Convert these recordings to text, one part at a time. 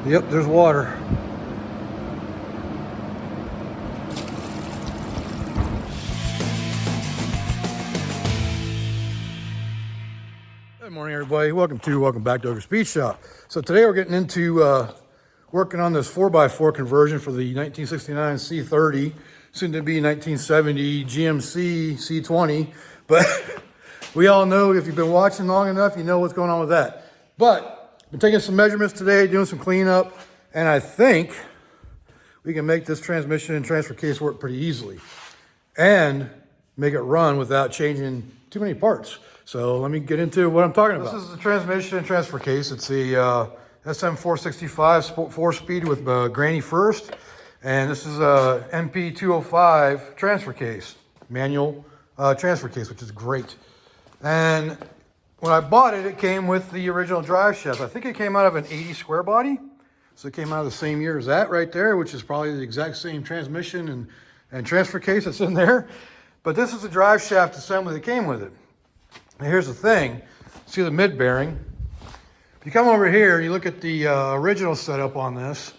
Yep, there's water. Good morning, everybody. Welcome back to Ogre Speed Shop. So today we're getting into working on this 4x4 conversion for the 1969 C30, soon to be 1970 GMC C20. But we all know, if you've been watching long enough, you know what's going on with that. But I've been taking some measurements today, doing some cleanup, and I think we can make this transmission and transfer case work pretty easily and make it run without changing too many parts. So let me get into what I'm talking about. This is the transmission and transfer case. It's the SM465 4-speed with granny first. And this is a MP205 transfer case, manual transfer case, which is great. And when I bought it, it came with the original drive shaft. I think it came out of an 80 square body. So it came out of the same year as that right there, which is probably the exact same transmission and transfer case that's in there. But this is the drive shaft assembly that came with it. And here's the thing, see the mid bearing. If you come over here and you look at the original setup on this,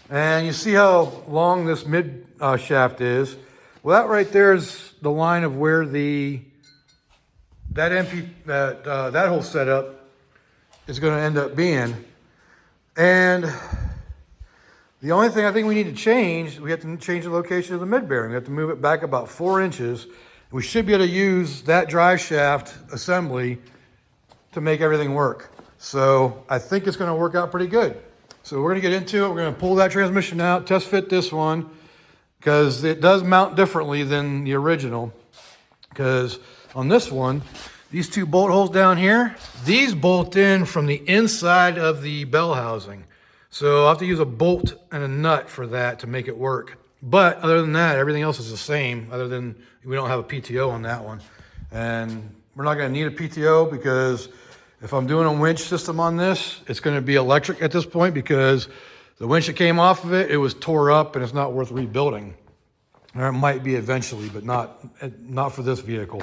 and you see how long this mid shaft is. Well, that right there is the line of where that whole setup is going to end up being. And the only thing I think we need to change, we have to change the location of the mid bearing. We have to move it back about 4 inches. We should be able to use that drive shaft assembly to make everything work. So I think it's going to work out pretty good. So we're going to get into it. We're going to pull that transmission out, test fit this one, because it does mount differently than the original. Because on this one, these two bolt holes down here, these bolt in from the inside of the bell housing. So I'll have to use a bolt and a nut for that to make it work. But other than that, everything else is the same, other than we don't have a PTO on that one. And we're not going to need a PTO because if I'm doing a winch system on this, it's going to be electric at this point because the winch that came off of it, it was tore up and it's not worth rebuilding. Or it might be eventually, but not for this vehicle.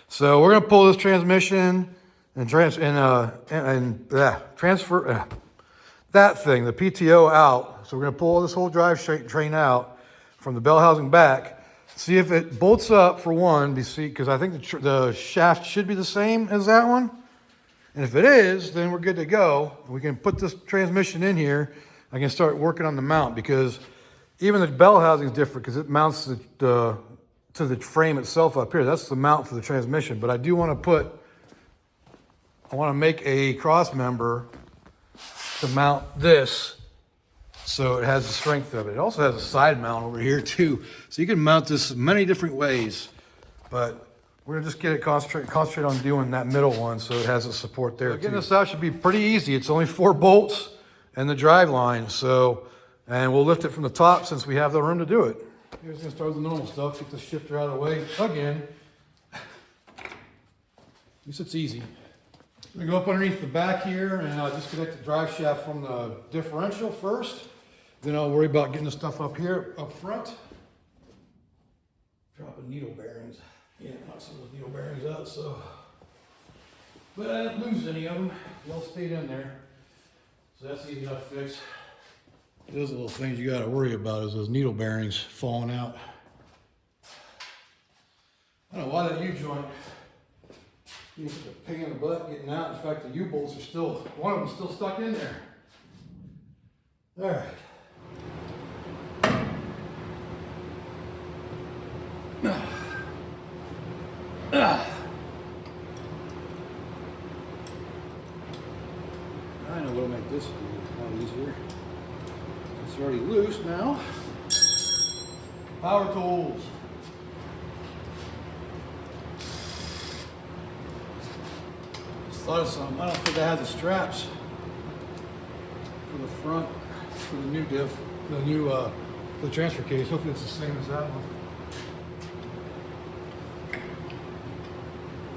So we're going to pull this transmission and transfer that thing, the PTO, out. So we're going to pull this whole drivetrain out from the bell housing back, see if it bolts up for one, because I think the shaft should be the same as that one. And if it is, then we're good to go. We can put this transmission in here. I can start working on the mount because even the bell housing is different because it mounts to the frame itself up here. That's the mount for the transmission. But I do want to make a cross member to mount this so it has the strength of it. It also has a side mount over here too. So you can mount this many different ways, but we're gonna just get it concentrate on doing that middle one so it has a support there. So getting this out should be pretty easy. It's only 4 bolts and the drive line. And we'll lift it from the top since we have the room to do it. Here's gonna start with the normal stuff. Get the shifter out of the way again. At least it's easy. We go up underneath the back here and disconnect the drive shaft from the differential first. Then I'll worry about getting the stuff up here, up front. Dropping needle bearings. Yeah, knock some of those needle bearings out, so. But I didn't lose any of them. They all stayed in there. So that's easy enough to fix. Those little things you gotta worry about is those needle bearings falling out. I don't know why that U-joint, it's such a pain in the butt getting out. In fact, the U-bolts are still, one of them still stuck in there. All right. I know what'll make this a lot easier. It's already loose now. Power tools. Just thought of something. I don't think I have the straps for the front for the new the transfer case. Hopefully it's the same as that one.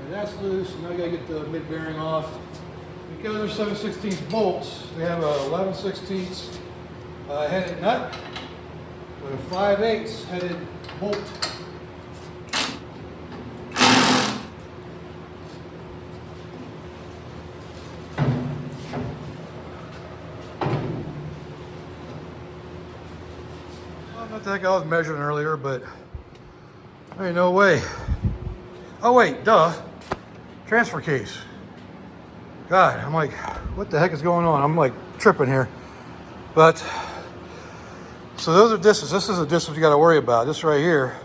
And that's loose. Now I gotta get the mid bearing off. Because they're 7/16 bolts, they have a 11/16 headed nut with a 5/8 headed bolt. What the heck I was measuring earlier, but there ain't no way. Oh wait, duh. Transfer case. God, I'm like, what the heck is going on? I'm like tripping here. But, so those are distance. This is a distance you got to worry about. This right here.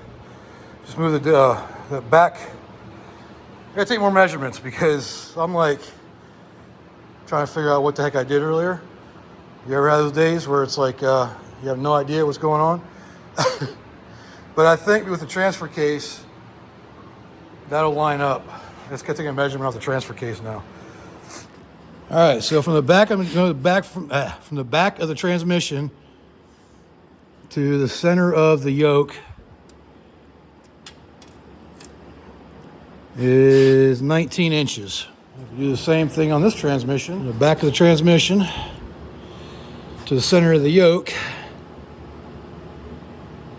Just move the back. I got to take more measurements because I'm like trying to figure out what the heck I did earlier. You ever have those days where it's like you have no idea what's going on? But I think with the transfer case, that'll line up. Let's get taking a measurement off the transfer case now. All right, so from the back, I'm going to go from the back of the transmission to the center of the yoke is 19 inches. If you do the same thing on this transmission, from the back of the transmission to the center of the yoke.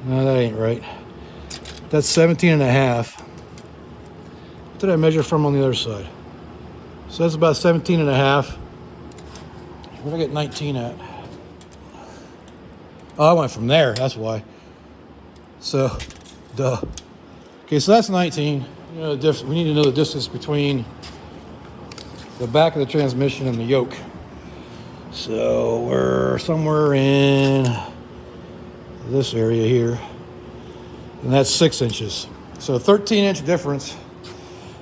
No, that ain't right. That's 17 and a half. What did I measure from on the other side? So that's about 17 and a half. Where did I get 19 at? Oh, I went from there, that's why. So, duh. Okay, so that's 19. You know, we need to know the distance between the back of the transmission and the yoke. So we're somewhere in this area here. And that's 6 inches. So 13-inch difference.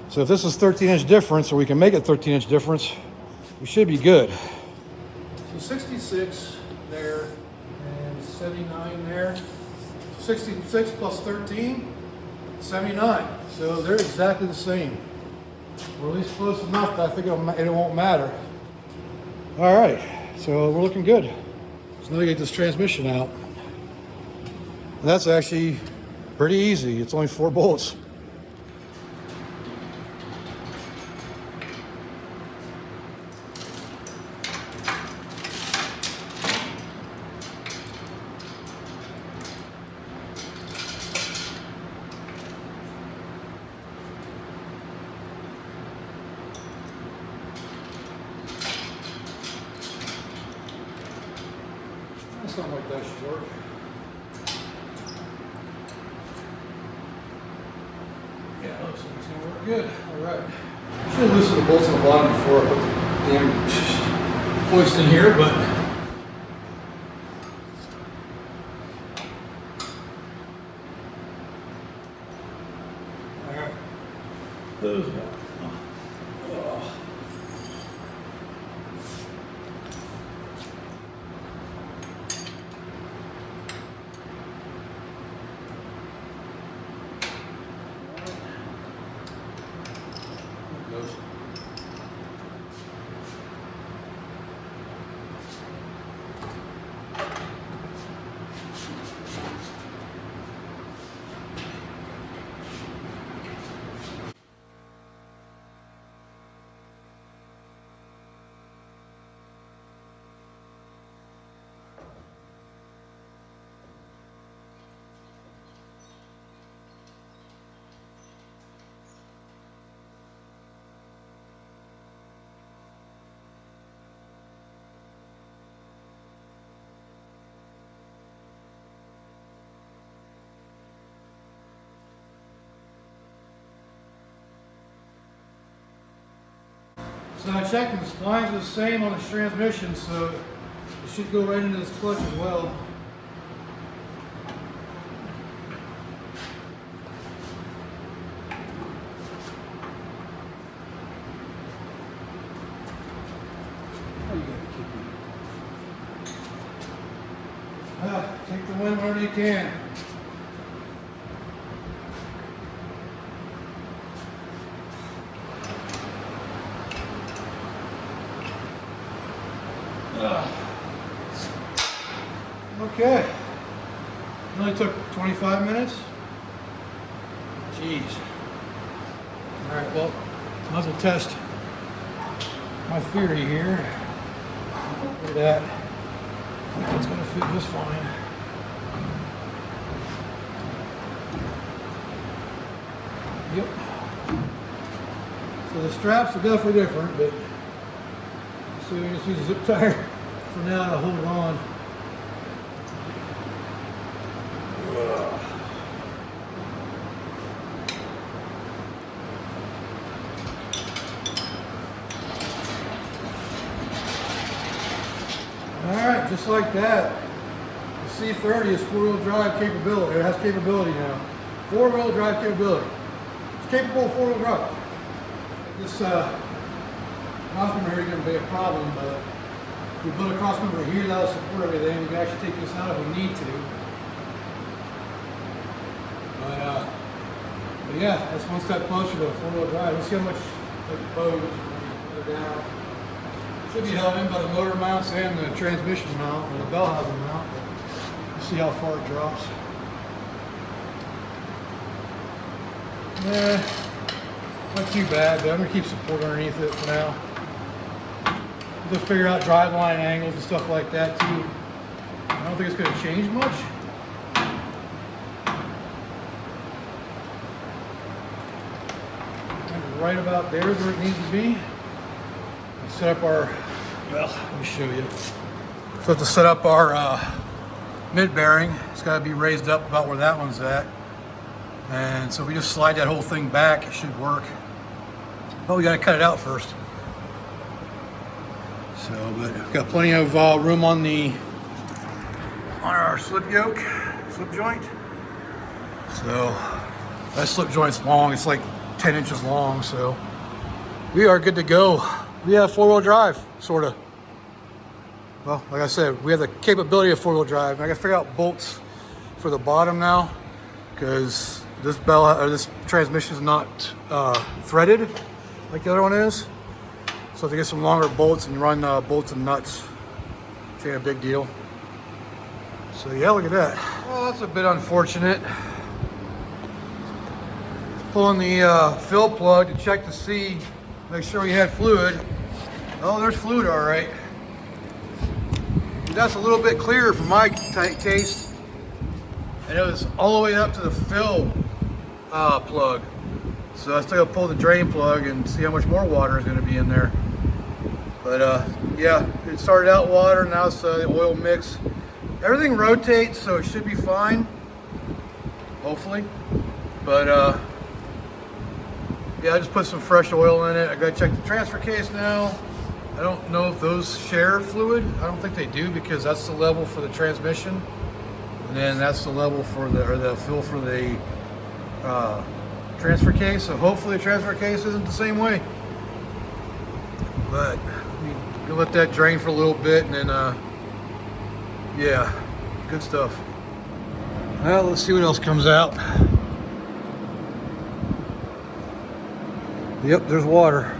So if this is 13-inch difference, or we can make it 13-inch difference, we should be good. So 66 there and 79 there. 66 plus 13, 79. So they're exactly the same. Or at least close enough that I think it won't matter. All right, so we're looking good. So now we get this transmission out. And that's actually pretty easy. It's only 4 bolts. Something like that should work. Yeah, looks like it's gonna work good. All right. I should have loosened the bolts on the bottom before I put the damn hoist in here, but all right. Those are. So I checked and the splines are the same on this transmission, so it should go right into this clutch as well. Oh, you gotta keep it. Take the wind wherever you can. Okay. It only took 25 minutes. Jeez. All right, well, might as well test my theory here. Look at that. I think it's going to fit just fine. Yep. So the straps are definitely different, but so we just use a zip tie for now to hold it on. Alright, just like that. The C30 is 4-wheel drive capability. It has capability now. 4-wheel drive capability. It's capable of 4-wheel drive. This Crossmember here is going to be a problem, but if we put a Crossmember here that'll support everything, we can actually take this out if we need to. But yeah, that's one step closer to a 4-wheel drive. Let's see how much bows are down. Should be held in by the motor mounts and the transmission mount, or the bell housing mount. Let's see how far it drops. Yeah, not too bad, but I'm going to keep support underneath it for now. Just figure out drive line angles and stuff like that too. I don't think it's going to change much. Right about there is where it needs to be. Let's set up our, well, let me show you. So to set up our mid bearing, it's got to be raised up about where that one's at. And so if we just slide that whole thing back, it should work. But we got to cut it out first. So, but we've got plenty of room on our slip yoke, slip joint. So that slip joint's long. It's like 10 inches long, so we are good to go. We have 4-wheel drive, sort of. Well, like I said, we have the capability of 4-wheel drive. I got to figure out bolts for the bottom now, because this this transmission is not threaded like the other one is. So I have to get some longer bolts and run bolts and nuts. Which ain't a big deal. So yeah, look at that. Well, that's a bit unfortunate. Pulling the fill plug to check to see, make sure we had fluid. Oh, there's fluid, all right. That's a little bit clearer for my taste. And it was all the way up to the fill plug. So I still gotta pull the drain plug and see how much more water is gonna be in there. But yeah, it started out water, now it's the oil mix. Everything rotates, so it should be fine, hopefully. But yeah, I just put some fresh oil in it. I gotta check the transfer case now. I don't know if those share fluid. I don't think they do, because that's the level for the transmission. And then that's the level for the fill for the transfer case. So hopefully the transfer case isn't the same way. But we'll let that drain for a little bit, and then yeah, good stuff. Well, let's see what else comes out. Yep, there's water.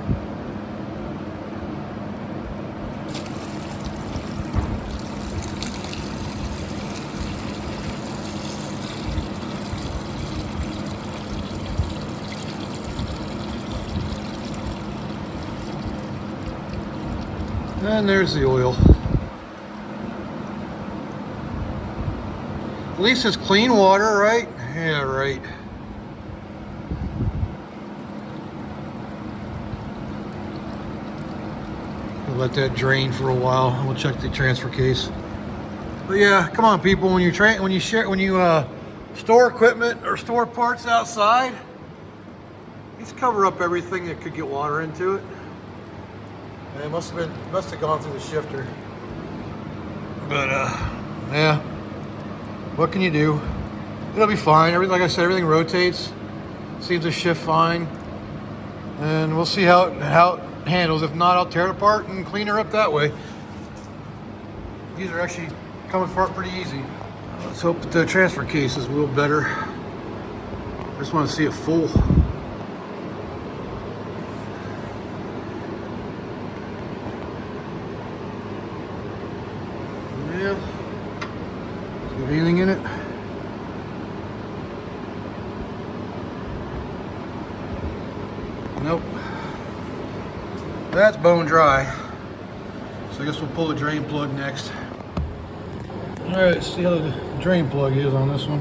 And there's the oil. At least it's clean water, right? Yeah, right. We'll let that drain for a while. We'll check the transfer case. But yeah, come on, people. When you store equipment or store parts outside, just cover up everything that could get water into it. And it must have gone through the shifter. But yeah, what can you do? It'll be fine. Like I said, everything rotates. Seems to shift fine. And we'll see how it handles. If not, I'll tear it apart and clean her up that way. These are actually coming apart pretty easy. Let's hope that the transfer case is a little better. I just want to see it full. Yeah. Is there anything in it? Nope. That's bone dry. So I guess we'll pull the drain plug next. All right, let's see how the drain plug is on this one.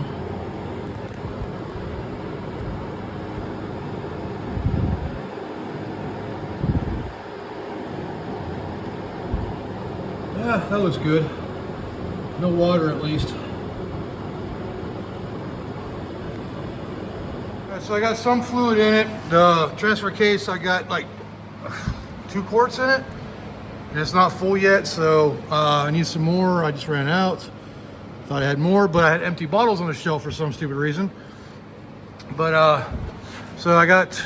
Yeah, that looks good. No water at least. All right, so I got some fluid in it. The transfer case, I got like 2 quarts in it. and it's not full yet, so I need some more. I just ran out. Thought I had more, but I had empty bottles on the shelf for some stupid reason. But so I got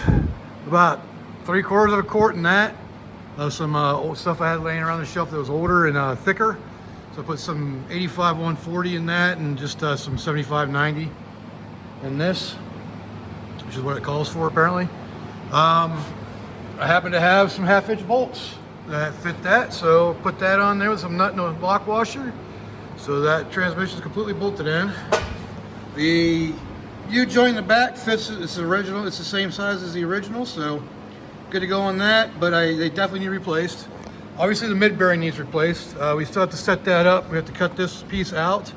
about 3/4 of a quart in that of some old stuff I had laying around the shelf that was older and thicker. So I put some 85 140 in that, and just some 75 90 in this, which is what it calls for apparently. I happen to have some 1/2-inch bolts that fit that, so put that on there with some nut and a block washer, so that transmission is completely bolted in. The U-joint in the back fits, it's original, it's the same size as the original, so good to go on that, but they definitely need replaced. Obviously the mid bearing needs replaced. We still have to set that up. We have to cut this piece out,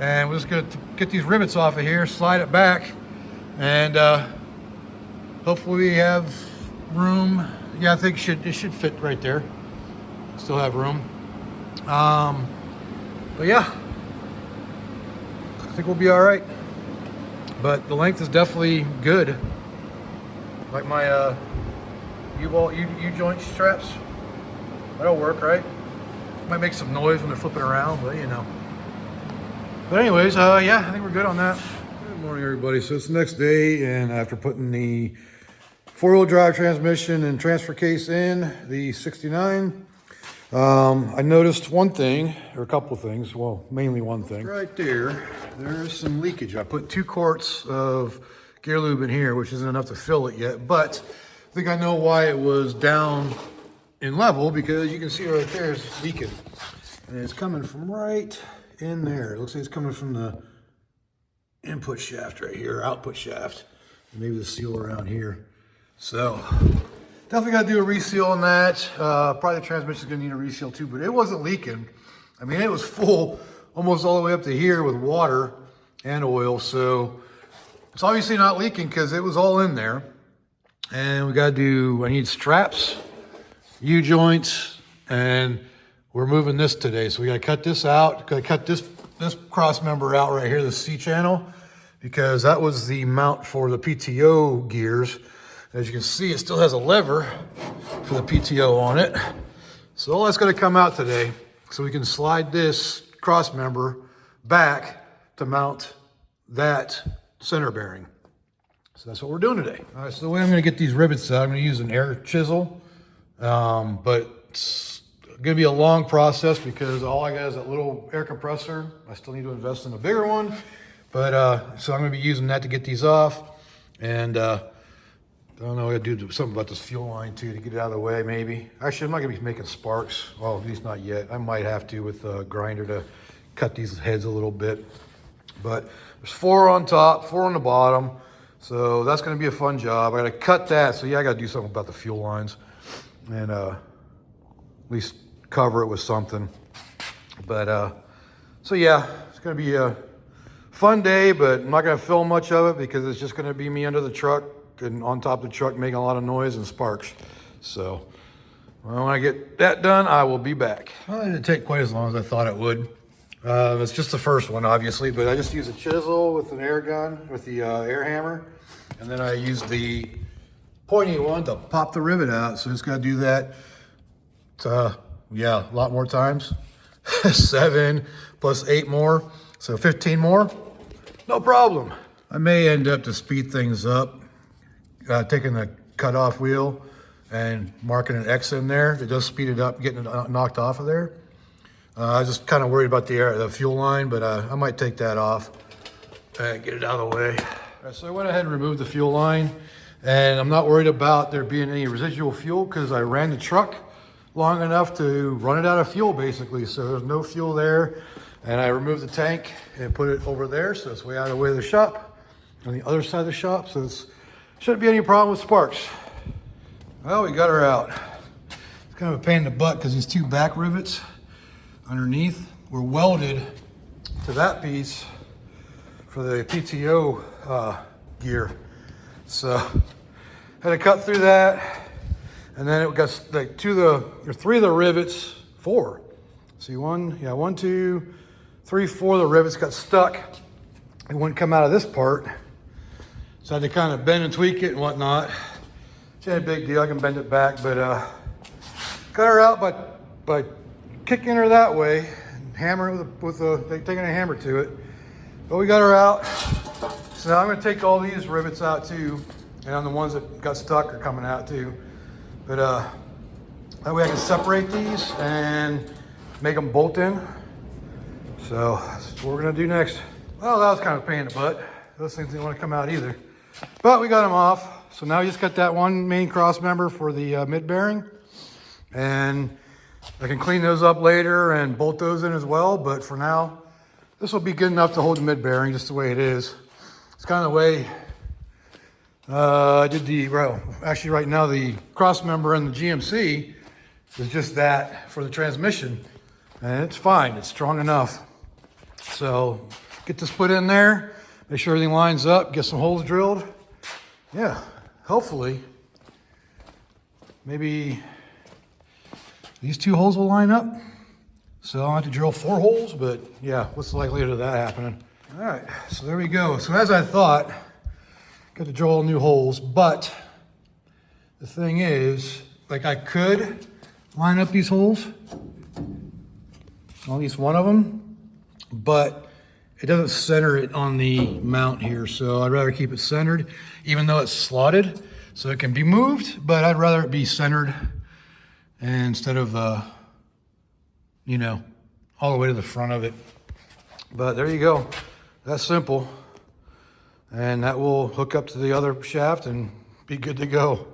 and we're just going to get these rivets off of here, slide it back, and hopefully we have room. Yeah, I think it should fit right there. Still have room. But yeah, I think we'll be all right. But the length is definitely good. Like my U-joint straps. That'll work, right? Might make some noise when they're flipping around, but you know. But anyways, yeah, I think we're good on that. Good morning, everybody. So it's the next day, and after putting the 4-wheel drive transmission and transfer case in the 69, I noticed one thing, or a couple of things. Well, mainly one thing. Right there, there's some leakage. I put 2 quarts of gear lube in here, which isn't enough to fill it yet, but I think I know why it was down in level, because you can see right there it's leaking, and it's coming from right in there. It looks like it's coming from the input shaft right here, output shaft, and maybe the seal around here. So definitely got to do a reseal on that. Probably the transmission's gonna need a reseal too, but it wasn't leaking. I mean, it was full almost all the way up to here with water and oil, so it's obviously not leaking because it was all in there. And we got to I need straps, U-joints, and we're moving this today. So we got to cut this out. Got to cut this cross member out right here, the C channel, because that was the mount for the PTO gears. As you can see, it still has a lever for the PTO on it. So all that's going to come out today, so we can slide this cross member back to mount that center bearing. So that's what we're doing today. All right, so the way I'm going to get these rivets out, I'm going to use an air chisel. But it's going to be a long process because all I got is that little air compressor. I still need to invest in a bigger one. But so I'm going to be using that to get these off. And I don't know, I got to do something about this fuel line too to get it out of the way maybe. Actually, I'm not going to be making sparks. Well, at least not yet. I might have to with a grinder to cut these heads a little bit. But there's 4 on top, 4 on the bottom. So that's going to be a fun job. I got to cut that. So yeah, I got to do something about the fuel lines, and at least cover it with something. But so yeah, it's going to be a fun day, but I'm not going to film much of it because it's just going to be me under the truck and on top of the truck making a lot of noise and sparks. So when I get that done, I will be back. Well, it didn't take quite as long as I thought it would. It's just the first one, obviously, but I just use a chisel with an air gun, with the air hammer, and then I use the pointy one to pop the rivet out. So just got to do that, yeah, a lot more times. 7 plus 8 more, so 15 more, no problem. I may end up, to speed things up, taking the cutoff wheel and marking an X in there. It does speed it up, getting it knocked off of there. I was just kind of worried about the fuel line, but I might take that off and get it out of the way. All right, so I went ahead and removed the fuel line, and I'm not worried about there being any residual fuel because I ran the truck long enough to run it out of fuel basically. So there's no fuel there, and I removed the tank and put it over there, so it's way out of the way of the shop, on the other side of the shop, so it shouldn't be any problem with sparks. Well, we got her out. It's kind of a pain in the butt because these 2 back rivets underneath were welded to that piece for the PTO gear. So had to cut through that, and then it got like 3 of the rivets, 4. See, 1, 2, 3, 4 of the rivets got stuck. It wouldn't come out of this part, so I had to kind of bend and tweak it and whatnot. It's not a big deal. I can bend it back, but got her out by by kicking her that way, and hammering it taking a hammer to it. But we got her out. So now I'm going to take all these rivets out too, and the ones that got stuck are coming out too. But that way I can separate these and make them bolt in. So that's what we're going to do next. Well, that was kind of a pain in the butt. Those things didn't want to come out either. But we got them off. So now we just got that one main cross member for the mid bearing. And I can clean those up later and bolt those in as well. But for now, this will be good enough to hold the mid bearing just the way it is. It's kind of the way I did actually right now the cross member in the GMC is just that for the transmission. And it's fine, it's strong enough. So get this put in there, make sure everything lines up, get some holes drilled. Yeah, hopefully, maybe these 2 holes will line up. So I'll have to drill 4 holes, but yeah, what's the likelihood of that happening? All right, so there we go. So as I thought, got to drill all new holes, but the thing is, like I could line up these holes, at least one of them, but it doesn't center it on the mount here. So I'd rather keep it centered, even though it's slotted, so it can be moved, but I'd rather it be centered instead of, you know, all the way to the front of it. But there you go. That's simple. And that will hook up to the other shaft and be good to go.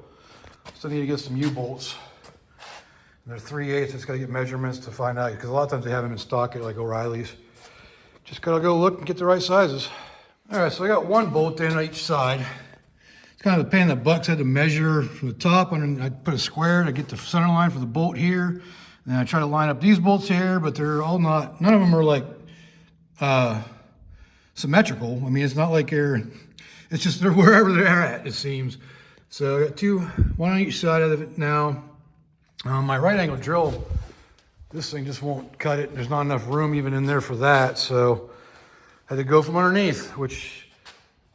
Still need to get some U-bolts. They're 3/8. Just got to get measurements to find out, because a lot of times they have them in stock at like O'Reilly's. Just got to go look and get the right sizes. All right, so I got 1 bolt in on each side. It's kind of a pain in the butt. I had to measure from the top, and I put a square to get the center line for the bolt here. And I try to line up these bolts here, but they're all none of them are like symmetrical. I mean, it's not like it's just they're wherever they're at, it seems. So I got 1 on each side of it now. My right angle drill, this thing just won't cut it. There's not enough room even in there for that. So I had to go from underneath, which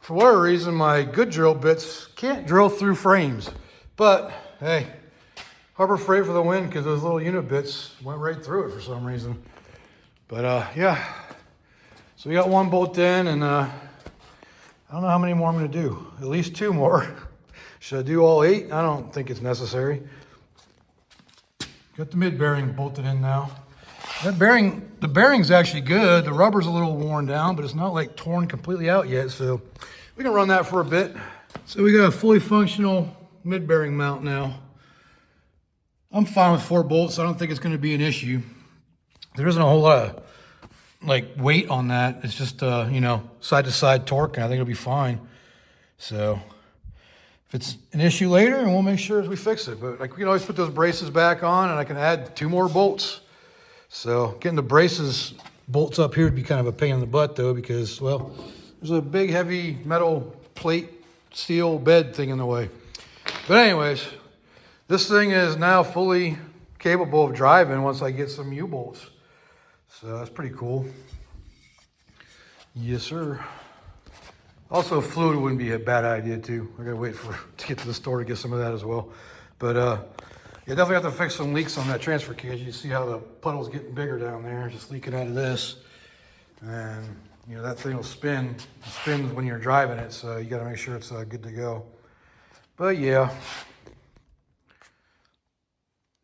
for whatever reason, my good drill bits can't drill through frames. But hey, Harbor Freight for the win, because those little unit bits went right through it for some reason. But yeah, so we got 1 bolt in, and I don't know how many more I'm going to do. At least 2 more. Should I do all 8? I don't think it's necessary. Got the mid bearing bolted in now. The bearing's actually good. The rubber's a little worn down, but it's not like torn completely out yet. So we can run that for a bit. So we got a fully functional mid bearing mount now. I'm fine with 4 bolts. I don't think it's going to be an issue. There isn't a whole lot of like weight on that. It's just you know, side to side torque, and I think it'll be fine. So if it's an issue later, and we'll make sure we fix it. But like, we can always put those braces back on, and I can add 2 more bolts. So getting the braces bolts up here would be kind of a pain in the butt though, because, well, there's a big heavy metal plate steel bed thing in the way. But anyways, this thing is now fully capable of driving once I get some U-bolts. So that's pretty cool. Yes, sir. Also, fluid wouldn't be a bad idea too. I gotta wait to get to the store to get some of that as well. But yeah, definitely have to fix some leaks on that transfer cage. You see how the puddle's getting bigger down there, just leaking out of this. And you know, that thing will spin. It spins when you're driving it, so you gotta make sure it's good to go. But yeah,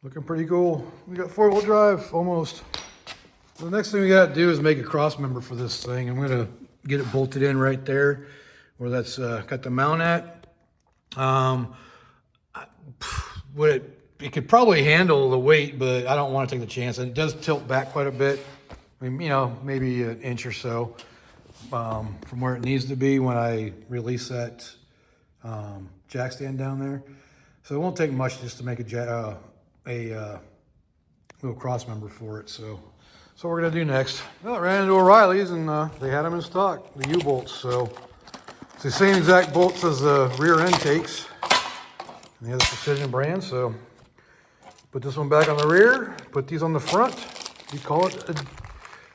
looking pretty cool. We got 4-wheel drive almost. So the next thing we gotta do is make a cross member for this thing. I'm gonna get it bolted in right there where that's got the mount at. It could probably handle the weight, but I don't want to take the chance. And it does tilt back quite a bit. I mean, you know, maybe an inch or so from where it needs to be when I release that jack stand down there. So it won't take much just to make a little cross member for it. So that's what we're gonna do next. Well, I ran into O'Reilly's, and they had them in stock, the U-bolts. So it's the same exact bolts as the rear end takes. And they have the Precision brand. So put this one back on the rear, put these on the front. We call it a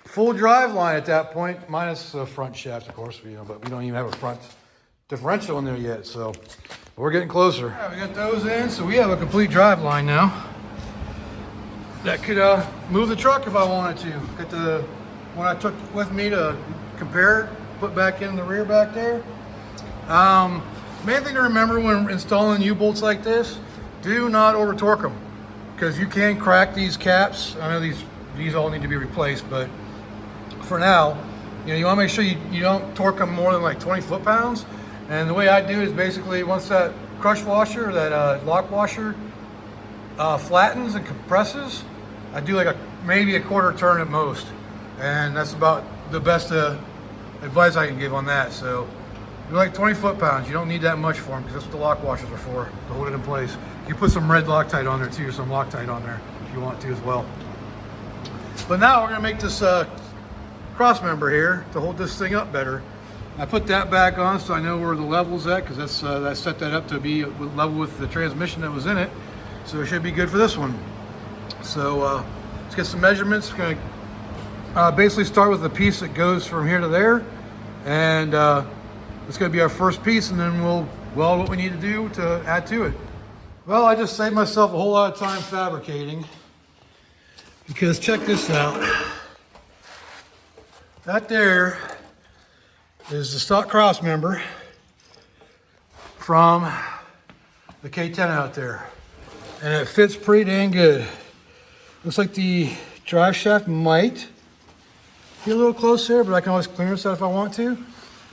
full drive line at that point, minus the front shaft, of course. You know, but we don't even have a front differential in there yet. So we're getting closer. All right, we got those in, so we have a complete drive line now. that could move the truck if I wanted to. Get the one I took with me to compare it, put back in the rear back there. Main thing to remember when installing U-bolts like this, do not over torque them, because you can crack these caps. I know these all need to be replaced, but for now, you want to make sure you don't torque them more than like 20 foot-pounds. And the way I do is basically once that crush washer, that lock washer flattens and compresses, I do like maybe a quarter turn at most, and that's about the best advice I can give on that. So you're like 20 foot-pounds. You don't need that much for them, because that's what the lock washers are for, to hold it in place. You put some red Loctite on there too, some Loctite on there if you want to as well. But now we're gonna make this cross member here to hold this thing up better. I put that back on so I know where the level's at, because that's I set that up to be level with the transmission that was in it. So it should be good for this one. So let's get some measurements. We're gonna basically start with the piece that goes from here to there, and it's gonna be our first piece, and then we'll weld what we need to do to add to it. Well, I just saved myself a whole lot of time fabricating, because check this out. That there is the stock cross member from the K10 out there, and it fits pretty dang good. Looks like the drive shaft might be a little close there, but I can always clearance that if I want to.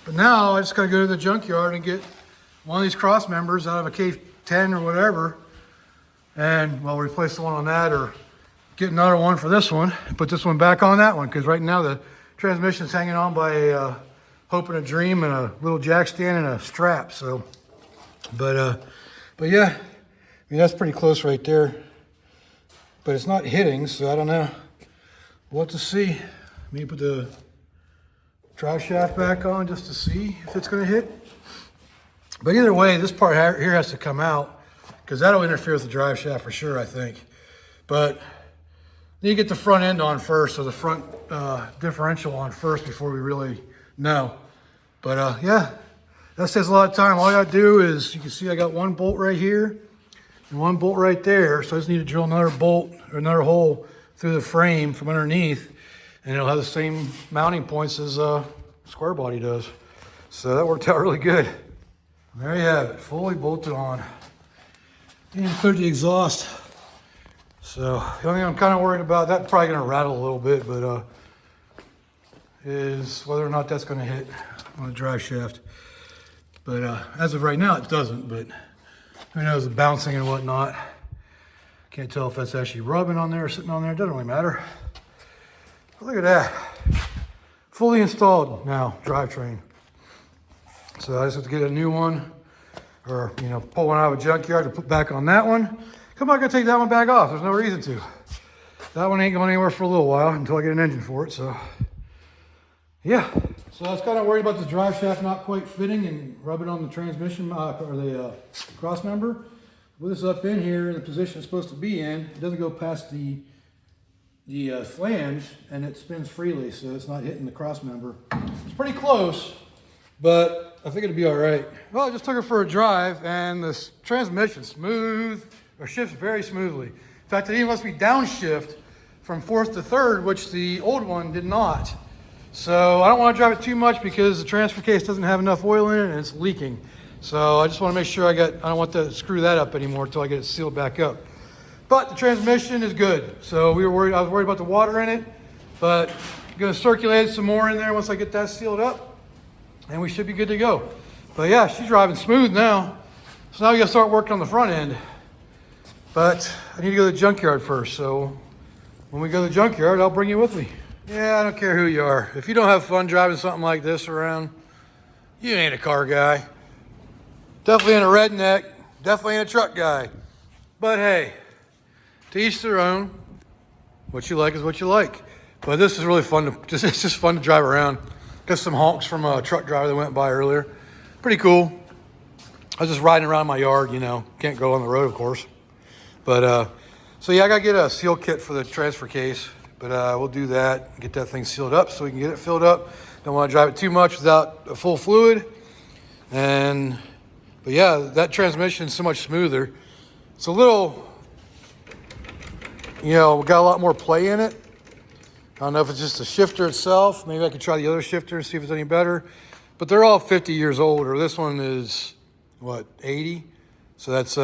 But now I just gotta go to the junkyard and get one of these cross members out of a K10 or whatever, and well, replace the one on that, or get another one for this one and put this one back on that one, because right now the transmission's hanging on by a hope and a dream and a little jack stand and a strap. So but yeah, I mean, that's pretty close right there, but it's not hitting, so I don't know. We'll have to see. Maybe put the drive shaft back on just to see if it's going to hit. But either way, this part here has to come out, because that'll interfere with the drive shaft for sure, I think. But you get the front end on first, or the front differential on first, before we really know. But yeah, that saves a lot of time. All I got to do is, you can see I got one bolt right here and one bolt right there. So I just need to drill another bolt or another hole through the frame from underneath, and it'll have the same mounting points as square body does. So that worked out really good. There you have it, fully bolted on. And cleared the exhaust. So the only thing I'm kind of worried about, that's probably going to rattle a little bit, but is whether or not that's going to hit on the drive shaft. But as of right now, it doesn't, but who knows, the bouncing and whatnot. Can't tell if that's actually rubbing on there or sitting on there. It doesn't really matter. But look at that. Fully installed now, drivetrain. So I just have to get a new one, or pull one out of a junkyard to put back on that one. Come on, I gotta take that one back off. There's no reason to. That one ain't going anywhere for a little while until I get an engine for it. So yeah. So I was kind of worried about the drive shaft not quite fitting and rubbing on the transmission or the cross member. With this up in here in the position it's supposed to be in, it doesn't go past the flange, and it spins freely, so it's not hitting the cross member. It's pretty close, but I think it'll be all right. Well, I just took it for a drive, and the transmission shifts very smoothly. In fact, it even lets me downshift from fourth to third, which the old one did not. So I don't want to drive it too much, because the transfer case doesn't have enough oil in it and it's leaking. So I just want to make sure I don't want to screw that up anymore until I get it sealed back up. But the transmission is good. So I was worried about the water in it, but I'm going to circulate some more in there once I get that sealed up, and we should be good to go. But yeah, she's driving smooth now. So now we got to start working on the front end. But I need to go to the junkyard first. So when we go to the junkyard, I'll bring you with me. Yeah, I don't care who you are. If you don't have fun driving something like this around, you ain't a car guy. Definitely ain't a redneck. Definitely ain't a truck guy. But hey, to each their own. What you like is what you like. But this is really fun. It's just fun to drive around. Got some honks from a truck driver that went by earlier. Pretty cool. I was just riding around my yard, Can't go on the road, of course. But so yeah, I gotta get a seal kit for the transfer case. But we'll do that, get that thing sealed up so we can get it filled up. Don't want to drive it too much without a full fluid. But yeah, that transmission is so much smoother. It's a little you know, got a lot more play in it. I don't know if it's just the shifter itself. Maybe I could try the other shifter and see if it's any better. But they're all 50 years older. This one is, what, 80? So that's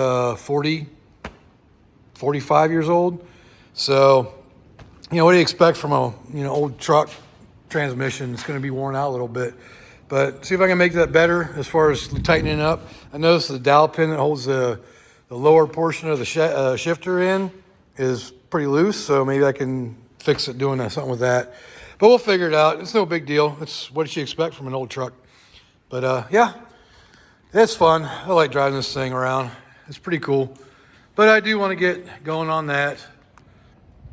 45 years old. So, you know, what do you expect from a, you know, old truck transmission? It's going to be worn out a little bit. But see if I can make that better as far as tightening it up. I noticed the dowel pin that holds the lower portion of the shifter in is pretty loose. So maybe I can fix it doing something with that. But we'll figure it out. It's no big deal. It's what you expect from an old truck. But yeah, it's fun. I like driving this thing around. It's pretty cool. But I do want to get going on that.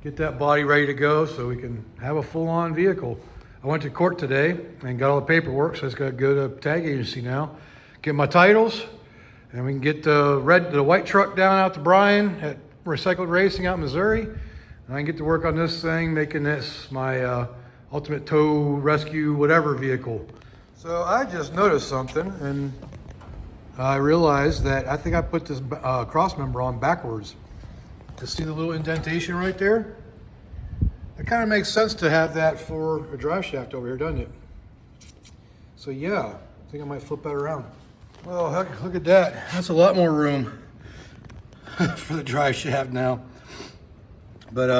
Get that body ready to go so we can have a full-on vehicle. I went to court today and got all the paperwork, so it's got to go to a tag agency now. Get my titles, and we can get the white truck down out to Bryan at Recycled Racing out in Missouri. And I can get to work on this thing, making this my ultimate tow, rescue, whatever vehicle. So I just noticed something, and I realized that I think I put this Crossmember on backwards. To see the little indentation right there? It kind of makes sense to have that for a drive shaft over here, doesn't it? So yeah, I think I might flip that around. Well, look at that. That's a lot more room for the drive shaft now. But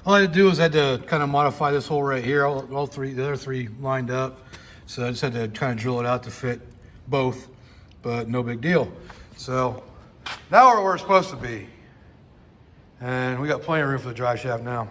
all I had to do was I had to kind of modify this hole right here, the other three lined up. So I just had to kind of drill it out to fit both, but no big deal. So now we're where we're supposed to be. And we got plenty of room for the drive shaft now.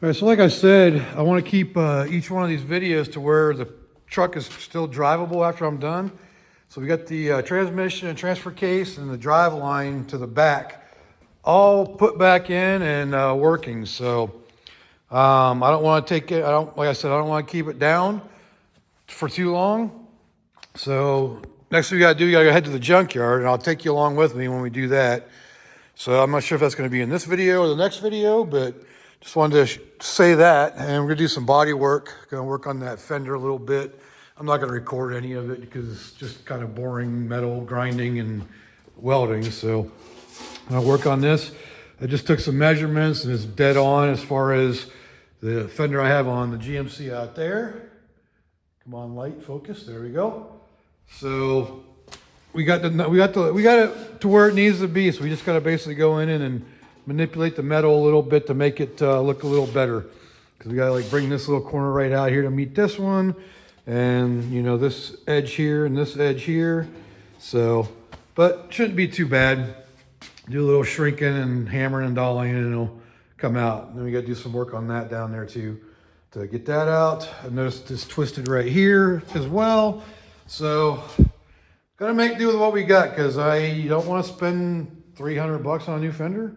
All right, so like I said, I want to keep each one of these videos to where the truck is still drivable after I'm done. So we got the transmission and transfer case and the drive line to the back all put back in and working. So I don't want to take it. Like I said, I don't want to keep it down for too long. So next thing we got to do, you got to head to the junkyard, and I'll take you along with me when we do that. So I'm not sure if that's going to be in this video or the next video, but just wanted to say that. And we're going to do some body work. Going to work on that fender a little bit. I'm not going to record any of it because it's just kind of boring metal grinding and welding. So I'm going to work on this. I just took some measurements and it's dead on as far as the fender I have on the GMC out there. Come on, light, focus. There we go. So we got it to where it needs to be. So we just got to basically go in and manipulate the metal a little bit to make it look a little better. Because we got to like bring this little corner right out here to meet this one. And you know, this edge here and this edge here. So, but shouldn't be too bad. Do a little shrinking and hammering and dolling and it'll come out. And then we got to do some work on that down there too to get that out. I noticed it's twisted right here as well. So gotta make do with what we got because I don't want to spend $300 on a new fender.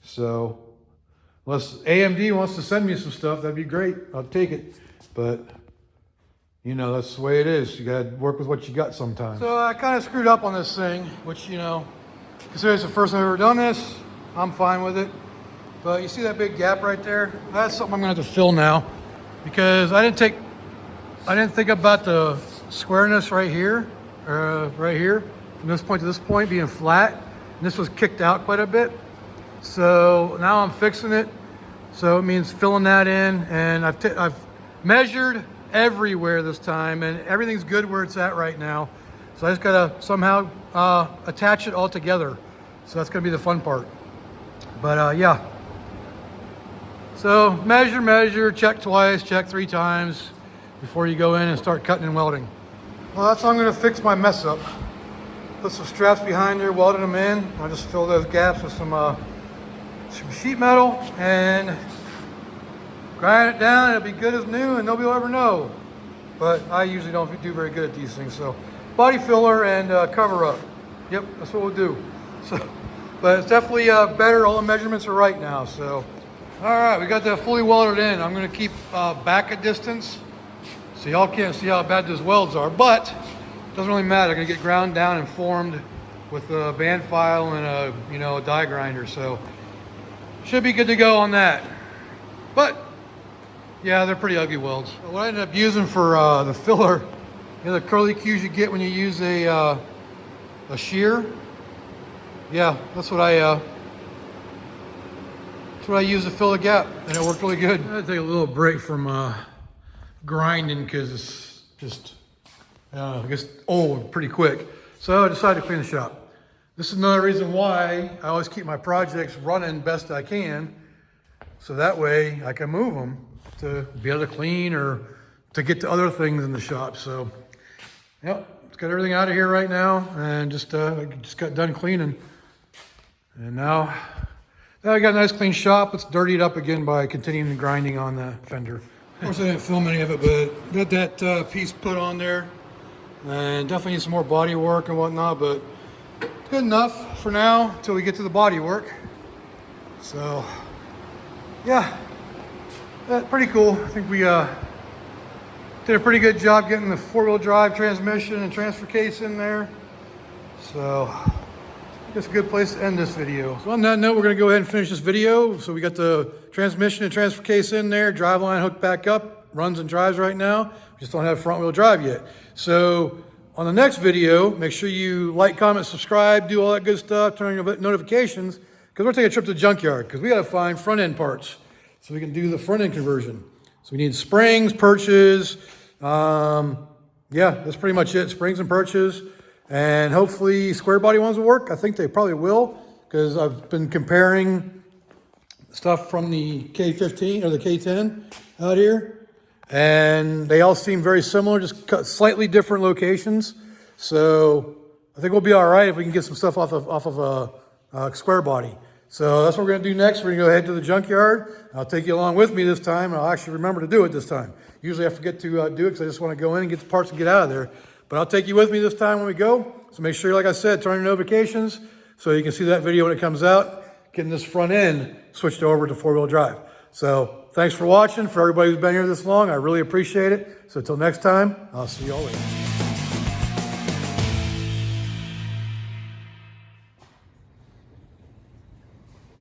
So unless AMD wants to send me some stuff, that'd be great. I'll take it. But you know, that's the way it is. You gotta work with what you got sometimes. So I kind of screwed up on this thing, which, you know, considering it's the first time I've ever done this, I'm fine with it. But you see that big gap right there? That's something I'm gonna have to fill now because I didn't think about the squareness right here, from this point to this point being flat. And this was kicked out quite a bit. So now I'm fixing it. So it means filling that in, and I've measured everywhere this time, and everything's good where it's at right now. So I just gotta somehow attach it all together. So that's gonna be the fun part. But yeah. So measure, check twice, check 3 times before you go in and start cutting and welding. Well, that's how I'm gonna fix my mess up. Put some straps behind there, welding them in. I'll just fill those gaps with some sheet metal and grind it down. It'll be good as new and nobody will ever know. But I usually don't do very good at these things. So body filler and cover up. Yep, that's what we'll do. So, but it's definitely better. All the measurements are right now. So, all right, we got that fully welded in. I'm gonna keep back a distance so y'all can't see how bad those welds are, but it doesn't really matter. I'm gonna get ground down and formed with a band file and a die grinder. So should be good to go on that. But yeah, they're pretty ugly welds. What I ended up using for the filler, the curly cues you get when you use a shear. Yeah, that's what I use to fill the gap, and it worked really good. I had to take a little break from grinding because it's just, I guess, old pretty quick. So I decided to clean the shop. This is another reason why I always keep my projects running best I can, so that way I can move them to be able to clean or to get to other things in the shop. So, yep, let's get everything out of here right now, and I just got done cleaning, and now I got a nice clean shop. Let's dirty it up again by continuing the grinding on the fender. Of course, I didn't film any of it, but got that piece put on there, and definitely need some more body work and whatnot, but good enough for now until we get to the body work. So, yeah, pretty cool. I think we did a pretty good job getting the 4-wheel drive transmission and transfer case in there. So, that's a good place to end this video. So on that note, we're gonna go ahead and finish this video. So we got the transmission and transfer case in there, driveline hooked back up, runs and drives right now. We just don't have front wheel drive yet. So on the next video, make sure you like, comment, subscribe, do all that good stuff, turn on your notifications, because we're taking a trip to the junkyard, because we gotta find front end parts so we can do the front end conversion. So we need springs, perches, yeah, that's pretty much it, springs and perches. And hopefully square body ones will work. I think they probably will, because I've been comparing stuff from the K15 or the K10 out here, and they all seem very similar, just cut slightly different locations. So I think we'll be all right if we can get some stuff off of a square body. So that's what we're gonna do next. We're gonna go ahead to the junkyard. I'll take you along with me this time, and I'll actually remember to do it this time. Usually I forget to do it because I just wanna go in and get the parts and get out of there. But I'll take you with me this time when we go. So make sure, like I said, turn on your notifications so you can see that video when it comes out. getting this front end switched over to 4-wheel drive. So thanks for watching. For everybody who's been here this long, I really appreciate it. So until next time, I'll see you all later.